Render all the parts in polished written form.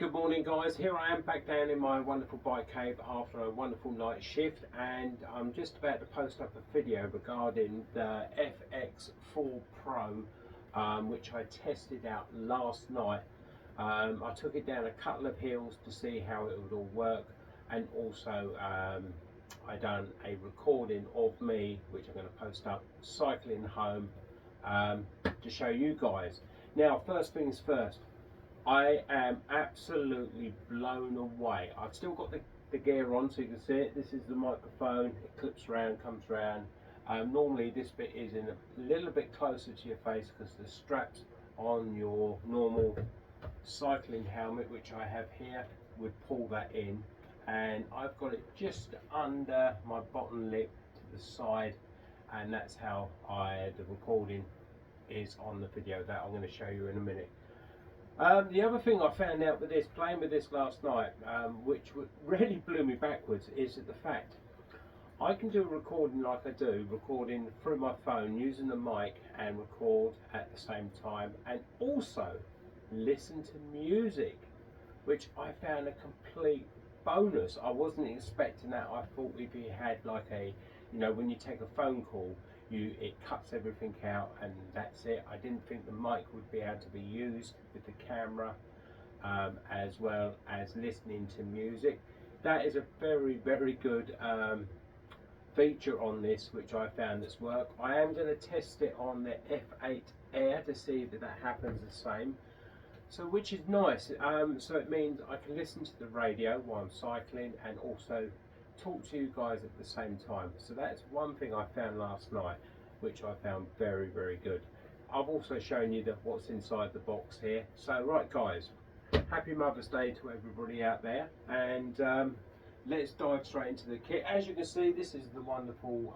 Good morning guys, here I am back down in my wonderful bike cave after a wonderful night shift, and I'm just about to post up a video regarding the FX4 Pro which I tested out last night. I took it down a couple of hills to see how it would all work, and also I done a recording of me which I'm going to post up cycling home to show you guys. Now first things first, I am absolutely blown away. I've still got the gear on so you can see it. This is the microphone, it clips around, comes around. Normally this bit is in a little bit closer to your face because the straps on your normal cycling helmet, which I have here, would pull that in, and I've got it just under my bottom lip to the side, and that's how the recording is on the video that I'm going to show you in a minute. The other thing I found out with this, playing with this last night, which really blew me backwards, is that the fact I can do a recording like I do, recording through my phone using the mic and record at the same time, and also listen to music, which I found a complete bonus. I wasn't expecting that. I thought if you had like a, you know, when you take a phone call, it cuts everything out and that's it. I didn't think the mic would be able to be used with the camera as well as listening to music. That is a very, very good feature on this, which I found this work. I am going to test it on the F8 Air to see if that happens the same. So which is nice. So it means I can listen to the radio while I'm cycling and also talk to you guys at the same time. So that's one thing I found last night, which I found very, very good. I've also shown you what's inside the box here. So right guys, happy Mother's Day to everybody out there, and let's dive straight into the kit. As you can see, this is the wonderful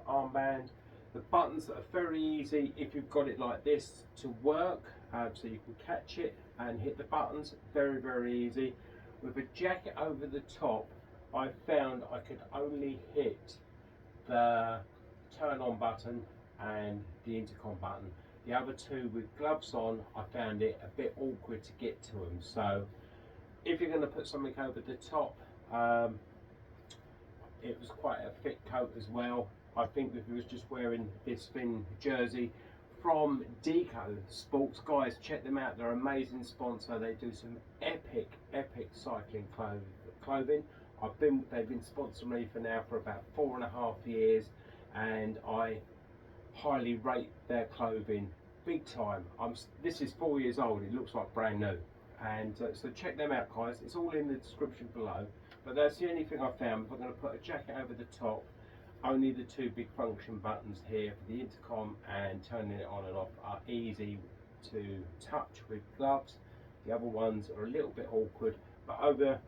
armband. The buttons are very easy if you've got it like this to work, so you can catch it and hit the buttons, very, very easy. With a jacket over the top, I found I could only hit the turn on button and the intercom button. The other two with gloves on, I found it a bit awkward to get to them. So if you're going to put something over the top, it was quite a thick coat as well. I think if you was just wearing this thin jersey from Deco Sports, guys, check them out. They're an amazing sponsor. They do some epic cycling clothing. They've been sponsoring me for about 4.5 years, and I highly rate their clothing big time. This is 4 years old. It looks like brand new, and so check them out, guys. It's all in the description below. But that's the only thing I found. If I'm going to put a jacket over the top, only the two big function buttons here for the intercom and turning it on and off are easy to touch with gloves. The other ones are a little bit awkward, but over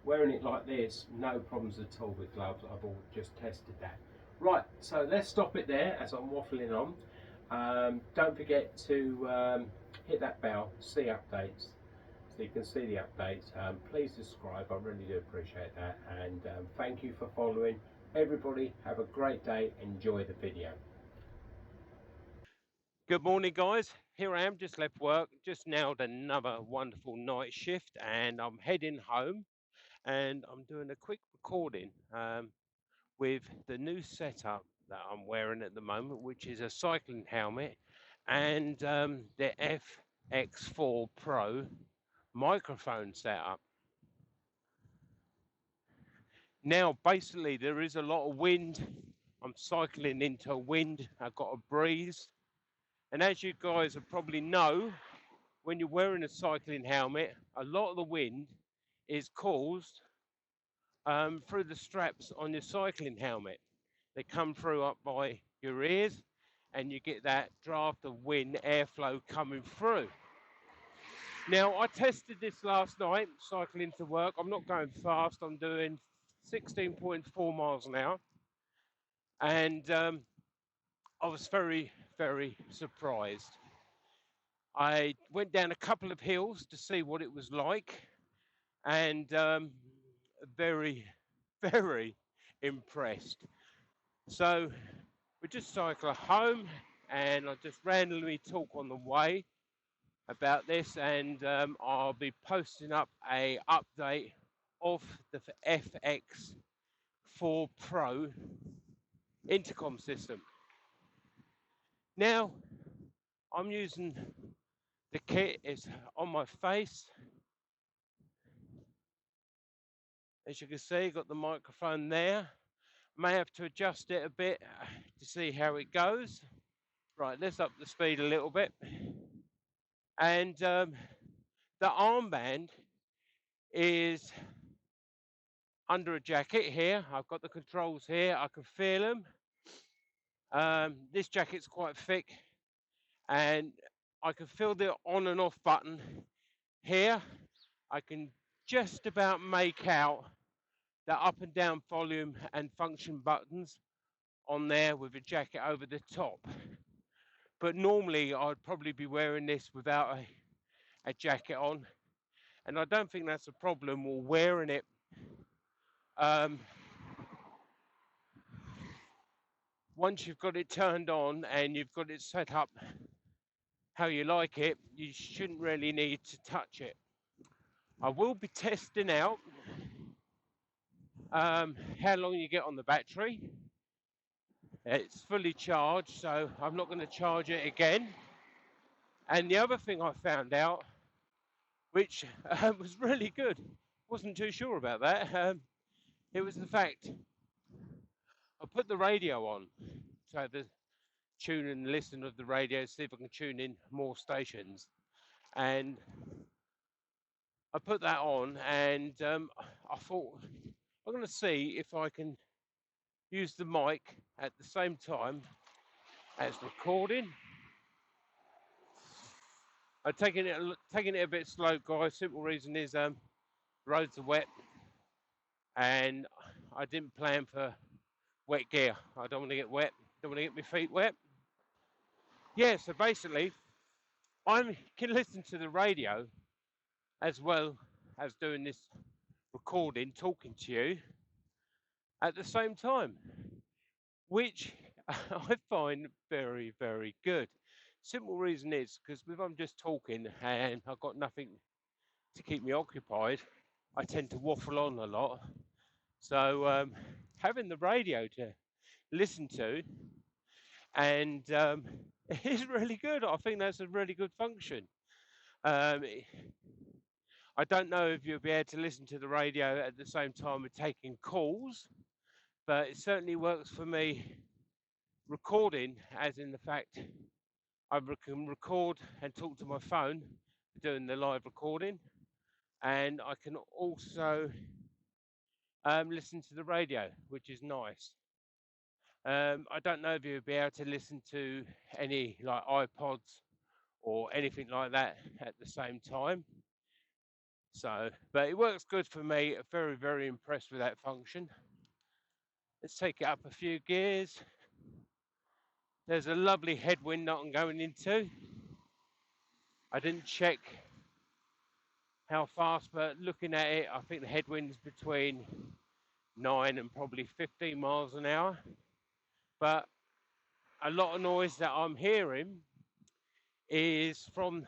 wearing it like this, no problems at all with gloves. I've all just tested that. Right, so let's stop it there as I'm waffling on. Don't forget to hit that bell, see updates, so you can see the updates. Please subscribe, I really do appreciate that, and thank you for following. Everybody have a great day, enjoy the video. Good morning guys, here I am, just left work, just nailed another wonderful night shift, and I'm heading home, and I'm doing a quick recording with the new setup that I'm wearing at the moment, which is a cycling helmet and the FX4 Pro microphone setup. Now basically there is a lot of wind. I'm cycling into wind, I've got a breeze, and as you guys will probably know, when you're wearing a cycling helmet, a lot of the wind is caused through the straps on your cycling helmet. They come through up by your ears, and you get that draft of wind airflow coming through. Now I tested this last night cycling to work. I'm not going fast, I'm doing 16.4 miles an hour, and I was very, very surprised. I went down a couple of hills to see what it was like, and very, very impressed. So we just cycle home, and I just randomly talk on the way. about this, and I'll be posting up a update of the FX4 Pro Intercom system. Now, I'm using the kit, it's on my face. As you can see, got the microphone there. May have to adjust it a bit to see how it goes. Right, let's up the speed a little bit. And the armband is under a jacket here. I've got the controls here, I can feel them. This jacket's quite thick, and I can feel the on and off button here. I can just about make out the up and down volume and function buttons on there with a jacket over the top. But normally I'd probably be wearing this without a jacket on, and I don't think that's a problem, or wearing it once you've got it turned on and you've got it set up how you like it, you shouldn't really need to touch it. I will be testing out how long you get on the battery. It's fully charged, so I'm not going to charge it again. And the other thing I found out, which was really good, wasn't too sure about that, it was the fact I put the radio on, so the tune and listen of the radio, see if I can tune in more stations. And I put that on, and I thought I'm going to see if I can use the mic at the same time as recording. I'm taking it a bit slow, guys. Simple reason is roads are wet, and I didn't plan for wet gear. I don't want to get wet. Don't want to get my feet wet. Yeah, so basically, I can listen to the radio as well as doing this recording, talking to you at the same time, which I find very, very good. Simple reason is because if I'm just talking and I've got nothing to keep me occupied, I tend to waffle on a lot. So having the radio to listen to, and it is really good. I think that's a really good function. I don't know if you'll be able to listen to the radio at the same time with taking calls, but it certainly works for me recording, as in the fact I can record and talk to my phone doing the live recording, and I can also listen to the radio, which is nice. I don't know if you'll be able to listen to any like iPods or anything like that at the same time. So, but it works good for me. Very, very impressed with that function. Let's take it up a few gears. There's a lovely headwind that I'm going into. I didn't check how fast, but looking at it, I think the headwind's between 9 and probably 15 miles an hour. But a lot of noise that I'm hearing is from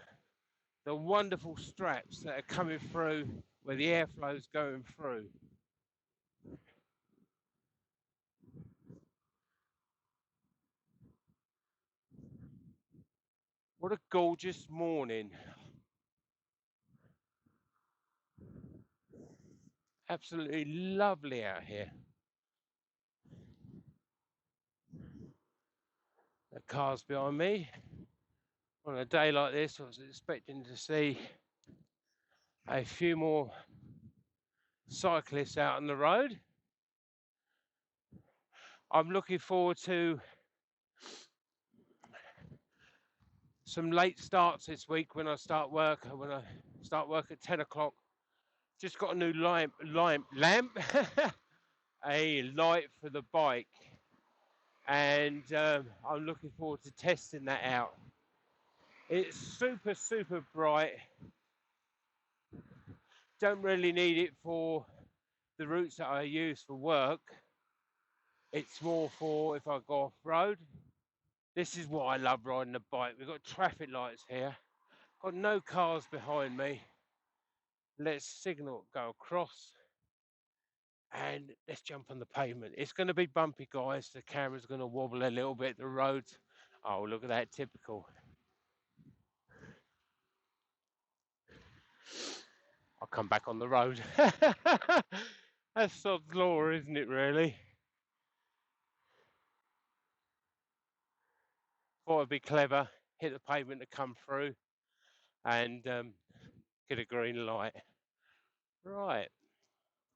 the wonderful straps that are coming through where the airflow's going through. What a gorgeous morning. Absolutely lovely out here. The cars behind me. On a day like this, I was expecting to see a few more cyclists out on the road. I'm looking forward to some late starts this week when I start work. When I start work at 10 o'clock. Just got a new lamp, a light for the bike, and I'm looking forward to testing that out. It's super, super bright. Don't really need it for the routes that I use for work. It's more for if I go off road. This is what I love riding a bike. We've got traffic lights here. Got no cars behind me. Let's signal go across and let's jump on the pavement. It's going to be bumpy, guys. The camera's going to wobble a little bit. The roads. Oh, look at that, typical. I'll come back on the road. That's sod's law, isn't it, really? Thought it'd be clever, hit the pavement to come through and get a green light. Right,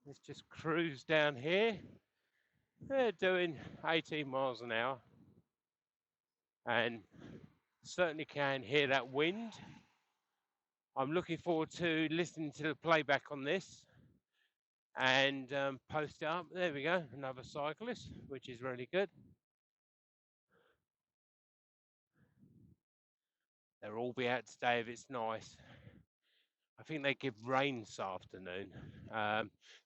let's just cruise down here. They're doing 18 miles an hour and certainly can hear that wind. I'm looking forward to listening to the playback on this and post it up. There we go, another cyclist, which is really good. They'll all be out today if it's nice. I think they give rain this afternoon.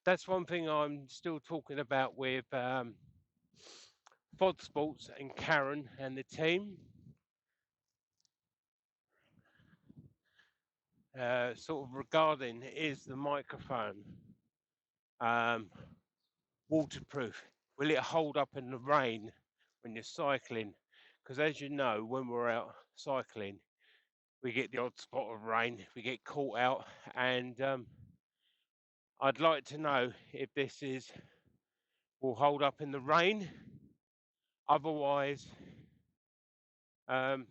That's one thing I'm still talking about with Fodsports and Karen and the team. Sort of regarding is the microphone waterproof? Will it hold up in the rain when you're cycling? Because as you know, when we're out cycling, we get the odd spot of rain, we get caught out, and I'd like to know if this will hold up in the rain. Otherwise, it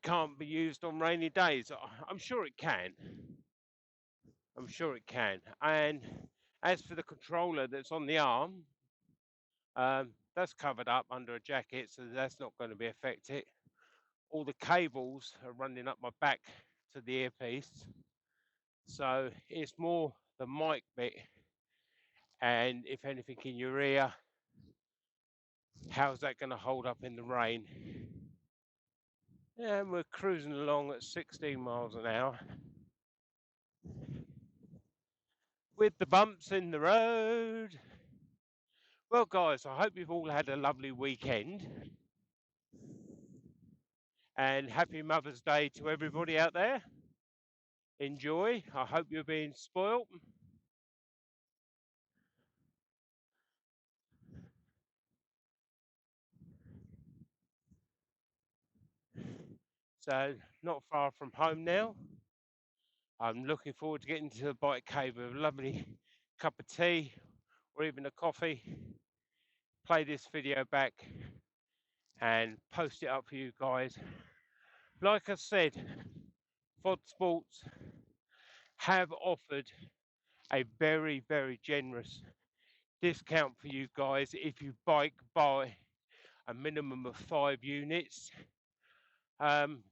can't be used on rainy days. I'm sure it can. I'm sure it can. And as for the controller that's on the arm, that's covered up under a jacket, so that's not going to be affected. All the cables are running up my back to the earpiece, so it's more the mic bit. And if anything in your ear, how's that going to hold up in the rain? And we're cruising along at 16 miles an hour with the bumps in the road. Well, guys, I hope you've all had a lovely weekend. And happy Mother's Day to everybody out there. Enjoy. I hope you're being spoilt. So, not far from home now. I'm looking forward to getting to the bike cave with a lovely cup of tea or even a coffee. Play this video back and post it up for you guys. Like I said, Fodsports have offered a very, very generous discount for you guys if you bike buy a minimum of 5 units.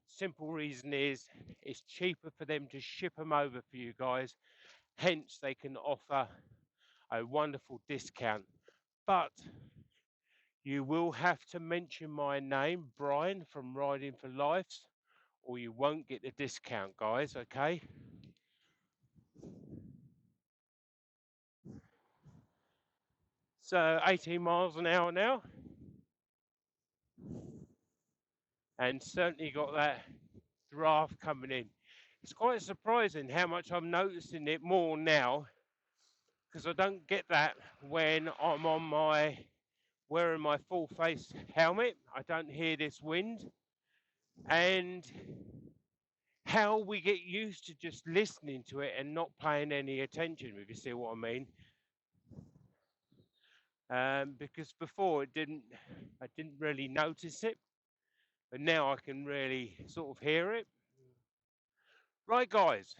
Simple reason is it's cheaper for them to ship them over for you guys, hence they can offer a wonderful discount. But you will have to mention my name, Brian from Riding for Life, or you won't get the discount, guys, okay? So 18 miles an hour now, and certainly got that draft coming in. It's quite surprising how much I'm noticing it more now, because I don't get that when I'm on wearing my full face helmet. I don't hear this wind, and how we get used to just listening to it and not paying any attention, if you see what I mean. Because before I didn't really notice it, but now I can really sort of hear it. Right, guys,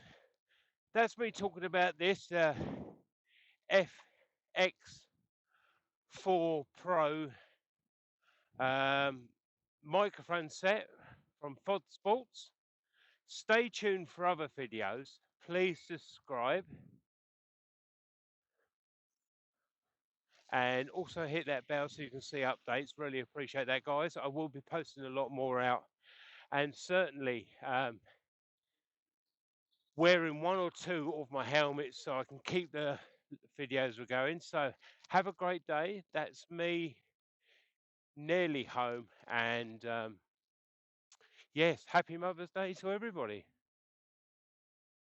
that's me talking about this FX4 Pro microphone set from Fodsports. Stay tuned for other videos. Please subscribe. And also hit that bell so you can see updates. Really appreciate that, guys. I will be posting a lot more out. And certainly wearing one or two of my helmets so I can keep the videos going. So have a great day. That's me nearly home, and Yes, happy Mother's Day to everybody.